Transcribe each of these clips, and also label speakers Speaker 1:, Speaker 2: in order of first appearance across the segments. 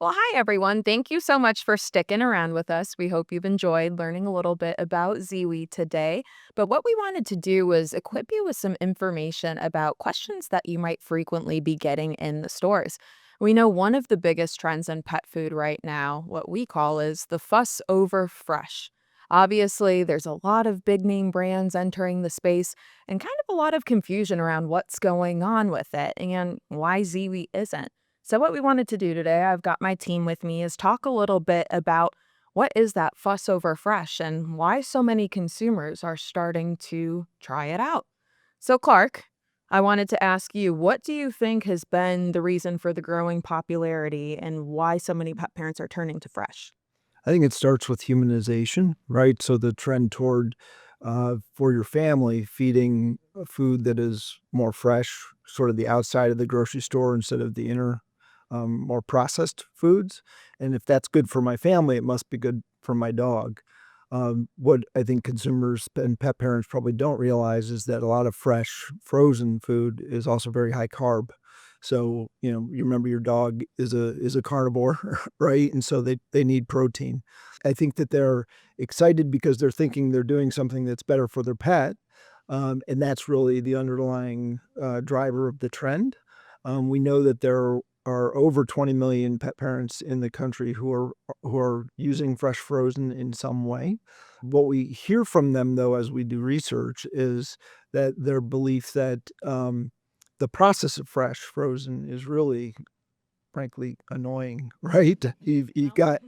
Speaker 1: Well, hi, everyone. Thank you so much for sticking around with us. We hope you've enjoyed learning a little bit about Ziwi today. But what we wanted to do was equip you with some information about questions that you might frequently be getting in the stores. We know one of the biggest trends in pet food right now, what we call is the fuss over fresh. Obviously, there's a lot of big name brands entering the space and kind of a lot of confusion around what's going on with it and why Ziwi isn't. So, what we wanted to do today, I've got my team with me, is talk a little bit about what is that fuss over fresh and why so many consumers are starting to try it out. So, Clark, I wanted to ask you, what do you think has been the reason for the growing popularity and why so many pet parents are turning to fresh?
Speaker 2: I think it starts with humanization, right? So the trend toward, for your family, feeding food that is more fresh, sort of the outside of the grocery store instead of the inner, more processed foods. And if that's good for my family, it must be good for my dog. What I think consumers and pet parents probably don't realize is that a lot of fresh frozen food is also very high carb. So, you remember your dog is a carnivore, right? And so they need protein. I think that they're excited because they're thinking they're doing something that's better for their pet, and that's really the underlying, driver of the trend. We know that there are over 20 million pet parents in the country who are using fresh frozen in some way. What we hear from them, though, as we do research, is that their belief that, the process of fresh frozen is really, frankly, annoying, right? You've got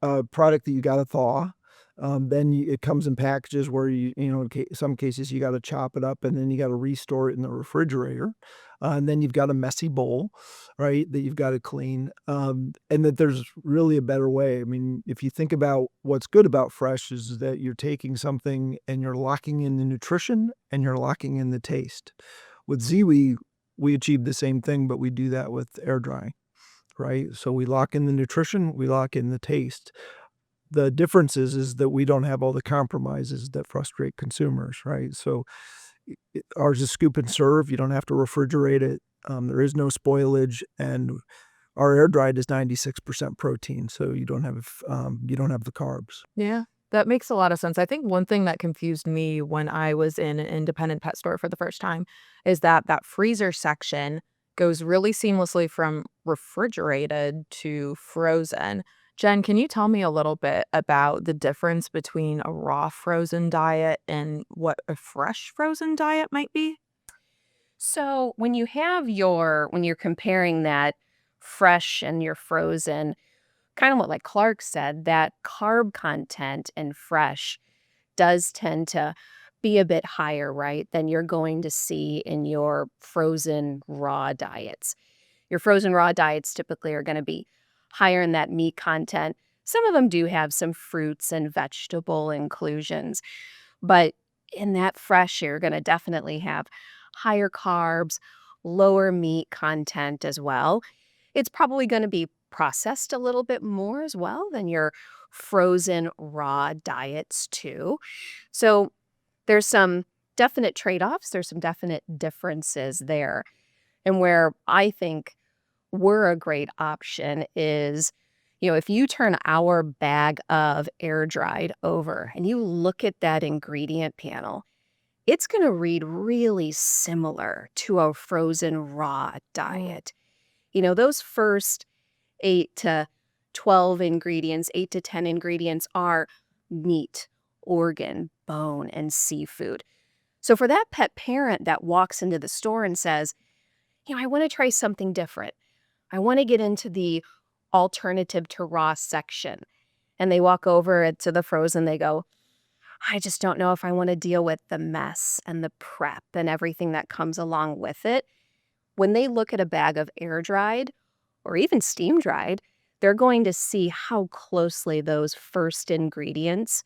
Speaker 2: a product that you gotta thaw, then it comes in packages where in some cases, you gotta chop it up, and then you gotta restore it in the refrigerator, and then you've got a messy bowl, right, that you've gotta clean, and that there's really a better way. I mean, if you think about what's good about fresh is that you're taking something and you're locking in the nutrition and you're locking in the taste. With Ziwi, we achieve the same thing, but we do that with air drying, right? So we lock in the nutrition, we lock in the taste. The difference is that we don't have all the compromises that frustrate consumers, right? So ours is scoop and serve. You don't have to refrigerate it. There is no spoilage, and our air dried is 96% protein, so you don't have the carbs.
Speaker 1: Yeah, that makes a lot of sense. I think one thing that confused me when I was in an independent pet store for the first time is that that freezer section goes really seamlessly from refrigerated to frozen. Jen, can you tell me a little bit about the difference between a raw frozen diet and what a fresh frozen diet might be?
Speaker 3: So when you're comparing that fresh and your frozen, kind of what like Clark said, that carb content in fresh does tend to be a bit higher, right, than you're going to see in your frozen raw diets. Your frozen raw diets typically are going to be higher in that meat content. Some of them do have some fruits and vegetable inclusions, but in that fresh, you're going to definitely have higher carbs, lower meat content as well. It's probably going to be processed a little bit more as well than your frozen raw diets, too. So there's some definite trade offs, there's some definite differences there. And where I think we're a great option is, if you turn our bag of air dried over and you look at that ingredient panel, it's going to read really similar to a frozen raw
Speaker 1: Mm.
Speaker 3: diet. Those first 8 to 12 ingredients, 8 to 10 ingredients are meat, organ, bone, and seafood. So for that pet parent that walks into the store and says, I want to try something different. I want to get into the alternative to raw section. And they walk over to the frozen, they go, I just don't know if I want to deal with the mess and the prep and everything that comes along with it. When they look at a bag of air dried or even steam dried, they're going to see how closely those first ingredients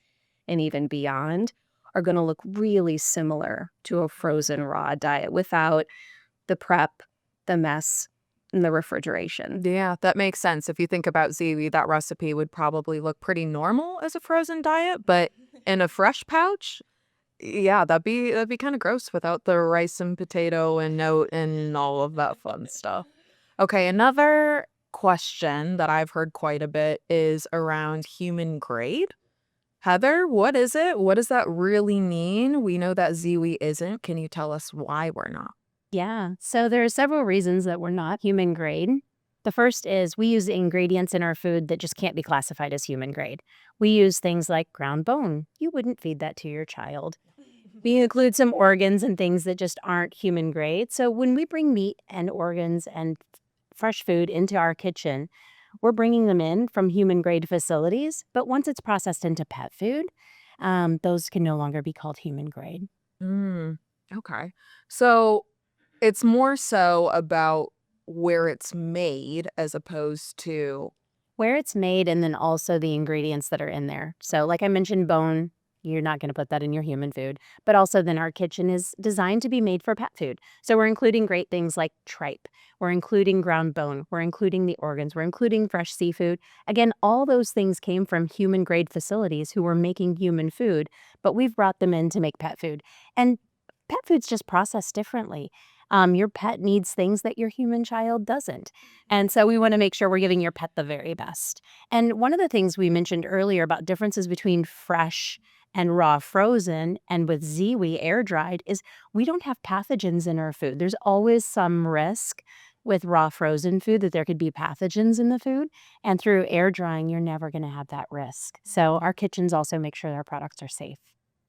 Speaker 3: and even beyond are going to look really similar to a frozen raw diet without the prep, the mess, and the refrigeration.
Speaker 1: Yeah, that makes sense. If you think about Ziwi, that recipe would probably look pretty normal as a frozen diet, but in a fresh pouch, yeah, that'd be kinda gross without the rice and potato and note and all of that fun stuff. Okay, another question that I've heard quite a bit is around human grade. Heather, what is it? What does that really mean? We know that Ziwi isn't. Can you tell us why we're not?
Speaker 4: Yeah, so there are several reasons that we're not human grade. The first is we use ingredients in our food that just can't be classified as human grade. We use things like ground bone. You wouldn't feed that to your child. We include some organs and things that just aren't human grade. So when we bring meat and organs and fresh food into our kitchen, we're bringing them in from human grade facilities. But once it's processed into pet food, those can no longer be called human grade.
Speaker 1: Mm, okay. So it's more so about where it's made as opposed to.
Speaker 4: Where it's made and then also the ingredients that are in there. So like I mentioned, bone, you're not going to put that in your human food. But also then our kitchen is designed to be made for pet food. So we're including great things like tripe. We're including ground bone. We're including the organs. We're including fresh seafood. Again, all those things came from human grade facilities who were making human food, but we've brought them in to make pet food. And pet food's just processed differently. Your pet needs things that your human child doesn't. And so we want to make sure we're giving your pet the very best. And one of the things we mentioned earlier about differences between fresh and raw frozen and with Ziwi air dried is we don't have pathogens in our food. There's always some risk with raw frozen food that there could be pathogens in the food. And through air drying, you're never going to have that risk. So our kitchens also make sure our products are safe.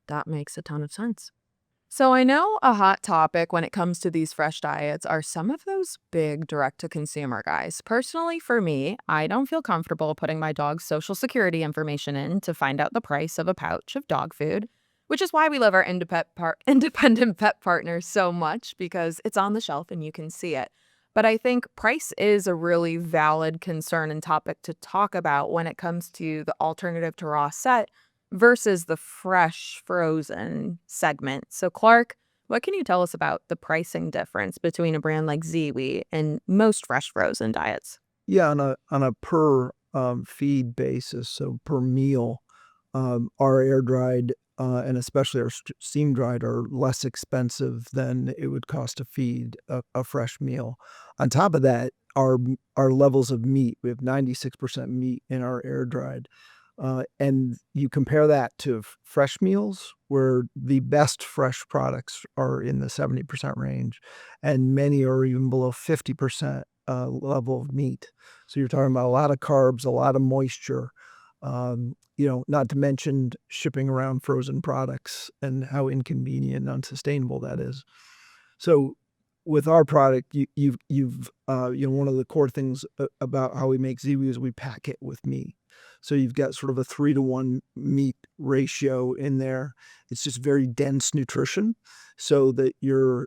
Speaker 1: That makes a ton of sense. So I know a hot topic when it comes to these fresh diets are some of those big direct-to-consumer guys. Personally, for me, I don't feel comfortable putting my dog's social security information in to find out the price of a pouch of dog food, which is why we love our independent pet partners so much because it's on the shelf and you can see it. But I think price is a really valid concern and topic to talk about when it comes to the alternative to raw set versus the fresh frozen segment. So Clark, what can you tell us about the pricing difference between a brand like Ziwi and most fresh frozen diets?
Speaker 2: Yeah, on a per feed basis, so per meal, our air dried and especially our steam dried are less expensive than it would cost to feed a fresh meal. On top of that, our levels of meat, we have 96% meat in our air dried. And you compare that to fresh meals, where the best fresh products are in the 70% range, and many are even below 50% level of meat. So you're talking about a lot of carbs, a lot of moisture, not to mention shipping around frozen products and how inconvenient and unsustainable that is. So with our product, you've one of the core things about how we make Ziwi is we pack it with meat. So you've got sort of a 3-to-1 meat ratio in there. It's just very dense nutrition so that your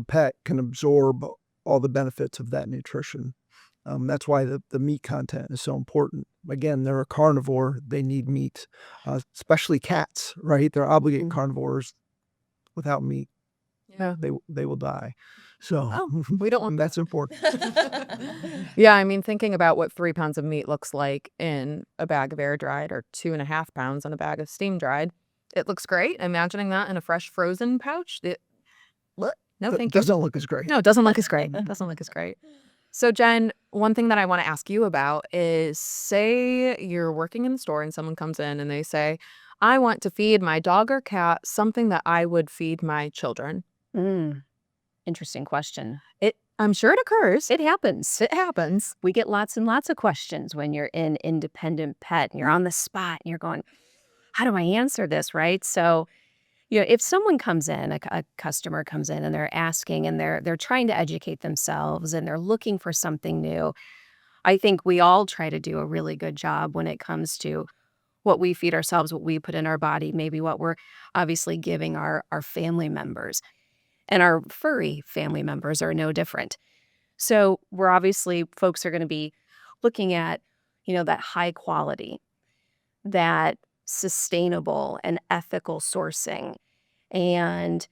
Speaker 2: pet can absorb all the benefits of that nutrition. That's why the meat content is so important. Again, they're a carnivore. They need meat, especially cats, right? They're obligated carnivores. Without meat,
Speaker 1: Yeah.
Speaker 2: they will die. So
Speaker 1: Oh, we don't want
Speaker 2: that's important.
Speaker 1: Yeah, I mean, thinking about what 3 pounds of meat looks like in a bag of air dried or 2.5 pounds in a bag of steam dried, it looks great. Imagining that in a fresh frozen pouch, what? No, thank you.
Speaker 2: Doesn't look as great.
Speaker 1: No, it doesn't look as great. It doesn't look as great. So, Jen, one thing that I want to ask you about is say you're working in the store and someone comes in and they say, I want to feed my dog or cat something that I would feed my children.
Speaker 3: Mm, interesting question.
Speaker 1: I'm sure it occurs.
Speaker 3: It happens.
Speaker 1: It happens.
Speaker 3: We get lots and lots of questions when you're in independent pet and you're on the spot and you're going, how do I answer this, right? So, if someone comes in, a customer comes in and they're asking and they're trying to educate themselves and they're looking for something new, I think we all try to do a really good job when it comes to what we feed ourselves, what we put in our body, maybe what we're obviously giving our family members. And our furry family members are no different. So we're obviously, folks are going to be looking at, that high quality, that sustainable and ethical sourcing. And,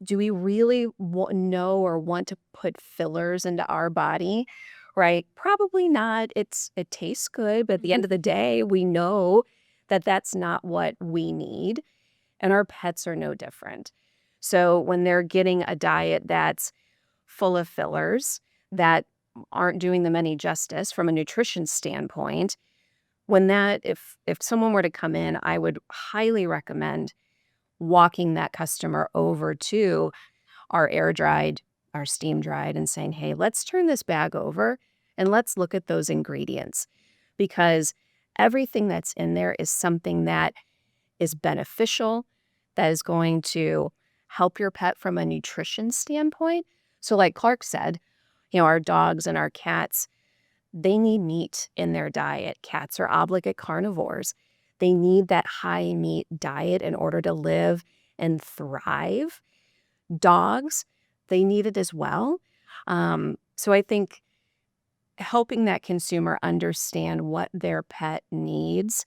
Speaker 3: do we really know or want to put fillers into our body? Right? Probably not. It tastes good, but at the end of the day, we know that that's not what we need. And our pets are no different. So when they're getting a diet that's full of fillers, that aren't doing them any justice from a nutrition standpoint. When that if someone were to come in, I would highly recommend walking that customer over to our air dried, our steam dried, and saying, hey, let's turn this bag over and let's look at those ingredients, because everything that's in there is something that is beneficial, that is going to help your pet from a nutrition standpoint. So like Clark said, our dogs and our cats, they need meat in their diet. Cats are obligate carnivores. They need that high meat diet in order to live and thrive. Dogs, they need it as well. So I think helping that consumer understand what their pet needs,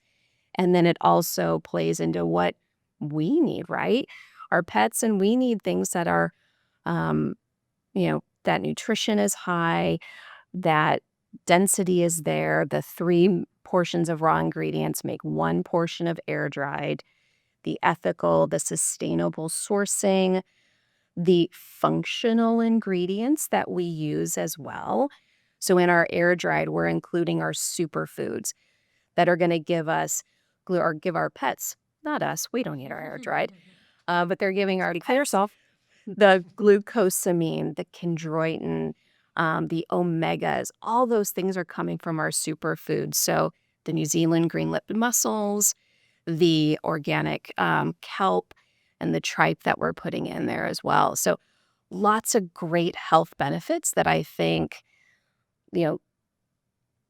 Speaker 3: and then it also plays into what we need, right? Our pets, and we need things that are, that nutrition is high, that density is there. The 3 portions of raw ingredients make 1 portion of air dried. The ethical, the sustainable sourcing, the functional ingredients that we use as well. So in our air dried, we're including our superfoods that are going to give us or give our pets, not us, we don't need our air dried, but they're giving our pets the glucosamine, the chondroitin, the omegas. All those things are coming from our superfoods. So the New Zealand green-lipped mussels, the organic kelp, and the tripe that we're putting in there as well. So lots of great health benefits that I think,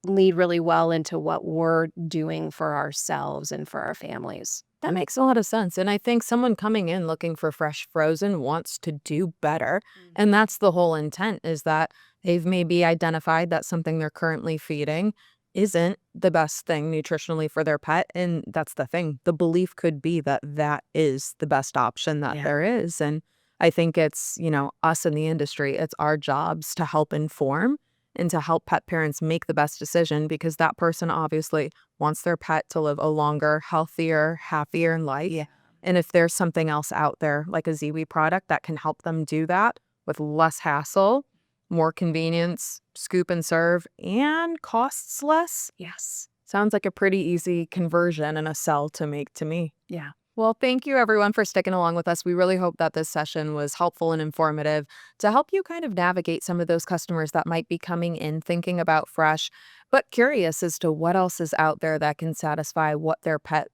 Speaker 3: lead really well into what we're doing for ourselves and for our families.
Speaker 1: That makes a lot of sense. And I think someone coming in looking for fresh frozen wants to do better. And that's the whole intent, is that they've maybe identified that something they're currently feeding isn't the best thing nutritionally for their pet. And that's the thing. The belief could be that that is the best option that there is. And I think it's, us in the industry, it's our jobs to help inform and to help pet parents make the best decision, because that person obviously wants their pet to live a longer, healthier, happier life.
Speaker 3: Yeah.
Speaker 1: And if there's something else out there, like a ZWE product that can help them do that with less hassle, more convenience, scoop and serve, and costs less,
Speaker 3: Yes.
Speaker 1: sounds like a pretty easy conversion and a sell to make to me.
Speaker 3: Yeah.
Speaker 1: Well, thank you everyone for sticking along with us. We really hope that this session was helpful and informative to help you kind of navigate some of those customers that might be coming in thinking about fresh, but curious as to what else is out there that can satisfy what their pet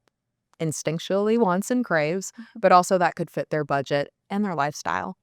Speaker 1: instinctually wants and craves, but also that could fit their budget and their lifestyle.